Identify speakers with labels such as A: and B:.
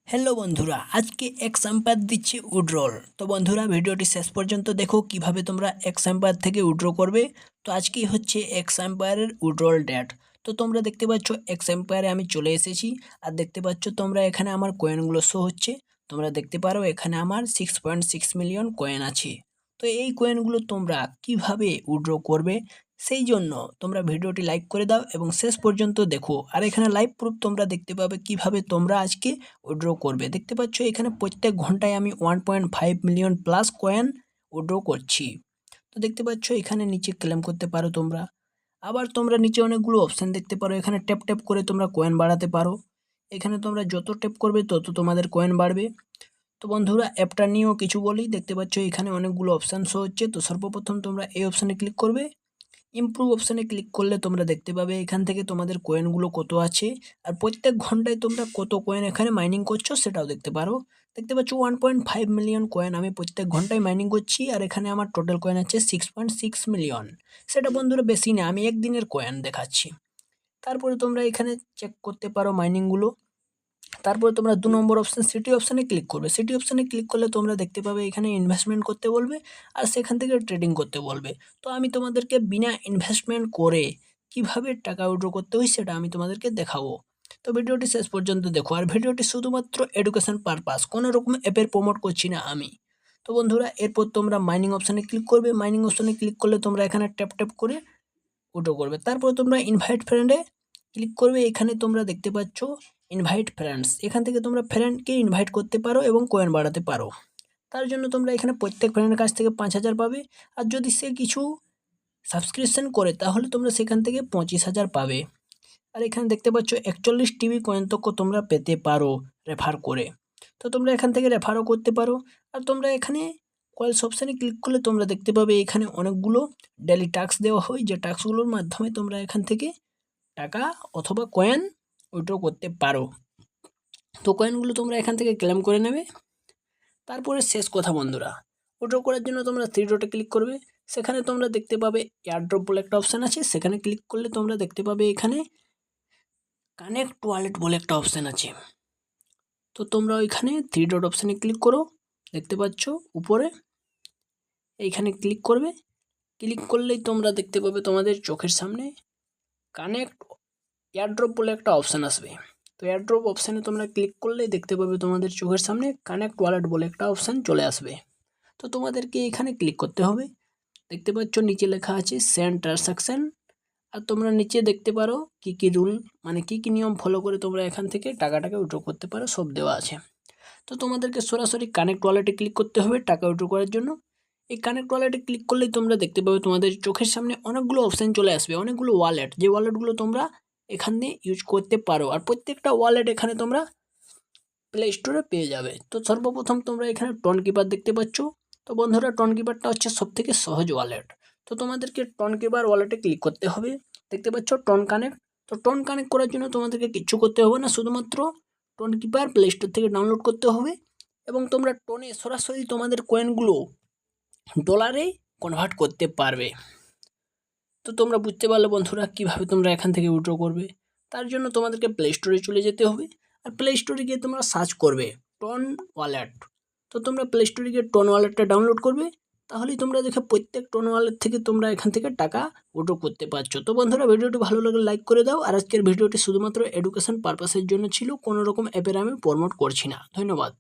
A: Hello বন্ধুরা, আজকে এক্সাম্পায়ার দিচ্ছি উইড্রল। তো বন্ধুরা ভিডিওটি শেষ পর্যন্ত দেখো কিভাবে তোমরা এক্সাম্পায়ার থেকে উইড্র করবে। তো আজকেই হচ্ছে এক্সাম্পায়ারের উইড্রল ডেট। তো তোমরা দেখতে পাচ্ছ এক্সাম্পায়ারে আমি চলে এসেছি। আর দেখতে পাচ্ছ তোমরা এখানে আমার কয়েনগুলো শো হচ্ছে। তোমরা দেখতে পারো এখানে আমার 6.6 মিলিয়ন কয়েন আছে। তো এই কয়েনগুলো তোমরা কিভাবে উইড্র করবে সেই জন্য তোমরা ভিডিওটি লাইক করে দাও এবং শেষ পর্যন্ত দেখো। আর এখানে লাইভ প্রুফ তোমরা দেখতে পাবে কিভাবে তোমরা আজকে উইড্র করবে। দেখতে পাচ্ছ এখানে প্রত্যেক ঘন্টায় আমি 1.5 মিলিয়ন প্লাস কয়েন উইড্র করছি। তো দেখতে পাচ্ছ এখানে নিচে ক্লেম করতে পারো তোমরা। আবার তোমরা নিচে অনেকগুলো অপশান দেখতে পারো। এখানে ট্যাপ ট্যাপ করে তোমরা কয়েন বাড়াতে পারো। এখানে তোমরা যত ট্যাপ করবে তত তোমাদের কয়েন বাড়বে। তো বন্ধুরা অ্যাপটা নিয়েও কিছু বলি। দেখতে পাচ্ছ এখানে অনেকগুলো অপশান শো হচ্ছে। তো সর্বপ্রথম তোমরা এই অপশানে ক্লিক করবে। ইমপ্রুভ অপশানে ক্লিক করলে তোমরা দেখতে পাবে এখান থেকে তোমাদের কয়েনগুলো কত আছে। আর প্রত্যেক ঘন্টায় তোমরা কত কয়েন এখানে মাইনিং করছো সেটাও দেখতে পারো। দেখতে পাচ্ছ 1.5 মিলিয়ন কয়েন আমি প্রত্যেক ঘন্টায় মাইনিং করছি। আর এখানে আমার টোটাল কয়েন আছে 6.6 মিলিয়ন। সেটা বন্ধুরা বেশি না, আমি একদিনের কয়েন দেখাচ্ছি। তারপরে তোমরা এখানে চেক করতে পারো মাইনিংগুলো। তারপরে তোমরা 2 নম্বর অপশান সিটি অপশানে ক্লিক করবে। সিটি অপশানে ক্লিক করলে তোমরা দেখতে পাবে এখানে ইনভেস্টমেন্ট করতে বলবে আর সেখান থেকে ট্রেডিং করতে বলবে। তো আমি তোমাদেরকে বিনা ইনভেস্টমেন্ট করে কিভাবে টাকা উইথড্র করতে হয় সেটা আমি তোমাদেরকে দেখাবো। তো ভিডিওটি শেষ পর্যন্ত দেখো। আর ভিডিওটি শুধুমাত্র এডুকেশন পারপাস, কোনো রকম অ্যাপের প্রমোট করছি না আমি। তো বন্ধুরা এরপর তোমরা মাইনিং অপশানে ক্লিক করবে। মাইনিং অপশানে ক্লিক করলে তোমরা এখানে ট্যাপ ট্যাপ করে উইথড্র করবে। তারপর তোমরা ইনভাইট ফ্রেন্ডে ক্লিক করবে। এখানে তোমরা দেখতে পাচ্ছ ইনভাইট ফ্রেন্ডস। এখান থেকে তোমরা ফ্রেন্ডকে ইনভাইট করতে পারো এবং কয়েন বাড়াতে পারো। তার জন্য তোমরা এখানে প্রত্যেক ফ্রেন্ডের কাছ থেকে 5,000 পাবে। আর যদি সে কিছু সাবস্ক্রিপশন করে তাহলে তোমরা সেখান থেকে 25,000 পাবে। আর এখানে দেখতে পাচ্ছ 41 টিবি কয়েন তক তোমরা পেতে পারো রেফার করে। তো তোমরা এখান থেকে রেফারও করতে পারো। আর তোমরা এখানে কয়েলস অপশানে ক্লিক করলে তোমরা দেখতে পাবে এখানে অনেকগুলো ডেলি টাস্ক দেওয়া হয়, যে টাস্কগুলোর মাধ্যমে তোমরা এখান থেকে টাকা অথবা কয়েন উইথড্র করতে পারো। তো কয়েনগুলো তোমরা এখান থেকে ক্লেম করে নেবে। তারপরে শেষ কথা বন্ধুরা, উইথড্র করার জন্য তোমরা 3 ডটে ক্লিক করবে। সেখানে তোমরা দেখতে পাবে এয়ারড্রপ বলে একটা অপশান আছে। সেখানে ক্লিক করলে তোমরা দেখতে পাবে এখানে কানেক্ট ওয়ালেট বলে একটা অপশান আছে। তো তোমরা ওইখানে 3 ডট অপশানে ক্লিক করো। দেখতে পাচ্ছ উপরে এইখানে ক্লিক করবে। ক্লিক করলেই তোমরা দেখতে পাবে তোমাদের চোখের সামনে কানেক্ট এয়ারড্রপ বলে একটা অপশান আসবে। তো এয়ারড্রপ অপশানে তোমরা ক্লিক করলেই দেখতে পাবে তোমাদের চোখের সামনে কানেক্ট ওয়ালেট বলে একটা অপশান চলে আসবে। তো তোমাদেরকে এখানে ক্লিক করতে হবে। দেখতে পাচ্ছ নিচে লেখা আছে সেন্ড ট্রানসাকশান। আর তোমরা নিচে দেখতে পারো কি কি রুল, মানে কি কি নিয়ম ফলো করে তোমরা এখান থেকে টাকাটাকে উইথড্র করতে পারো, সব দেওয়া আছে। তো তোমাদেরকে সরাসরি কানেক্ট ওয়ালেটে ক্লিক করতে হবে টাকা উইথড্র করার জন্য। এই কানেক্ট ওয়ালেটে ক্লিক করলেই তোমরা দেখতে পাবে তোমাদের চোখের সামনে অনেকগুলো অপশান চলে আসবে, অনেকগুলো ওয়ালেট, যে ওয়ালেটগুলো তোমরা এখানে ইউজ করতে পারো। আর প্রত্যেকটা ওয়ালেট এখানে তোমরা প্লে স্টোরে পেয়ে যাবে। তো সর্বপ্রথম তোমরা এখানে টন কিপার দেখতে পাচ্ছ। তো বন্ধুরা টন কিপারটা হচ্ছে সবথেকে সহজ ওয়ালেট। তো তোমাদেরকে টন কিপার ওয়ালেটে ক্লিক করতে হবে। দেখতে পাচ্ছ টন কানেক্ট। তো টন কানেক্ট করার জন্য তোমাদেরকে কিচ্ছু করতে হবে না, শুধুমাত্র টন কিপার প্লে স্টোর থেকে ডাউনলোড করতে হবে এবং তোমরা টনে সরাসরি তোমাদের কয়েনগুলো ডলারে কনভার্ট করতে পারবে। তো তোমরা বুঝতে পারলে বন্ধুরা কীভাবে তোমরা এখান থেকে উইথড্র করবে। তার জন্য তোমাদেরকে প্লে স্টোরে চলে যেতে হবে। আর প্লে স্টোরে গিয়ে তোমরা সার্চ করবে টন ওয়ালেট। তো তোমরা প্লে স্টোরে গিয়ে টন ওয়ালেটটা ডাউনলোড করবে। তাহলেই তোমরা দেখে প্রত্যেক টন ওয়ালেট থেকে তোমরা এখান থেকে টাকা উইথড্র করতে পারছো। তো বন্ধুরা ভিডিওটি ভালো লাগলে লাইক করে দাও। আর আজকের ভিডিওটি শুধুমাত্র এডুকেশন পারপাসের জন্য ছিল, কোনো রকম অ্যাপের আমি প্রমোট করছি না। ধন্যবাদ।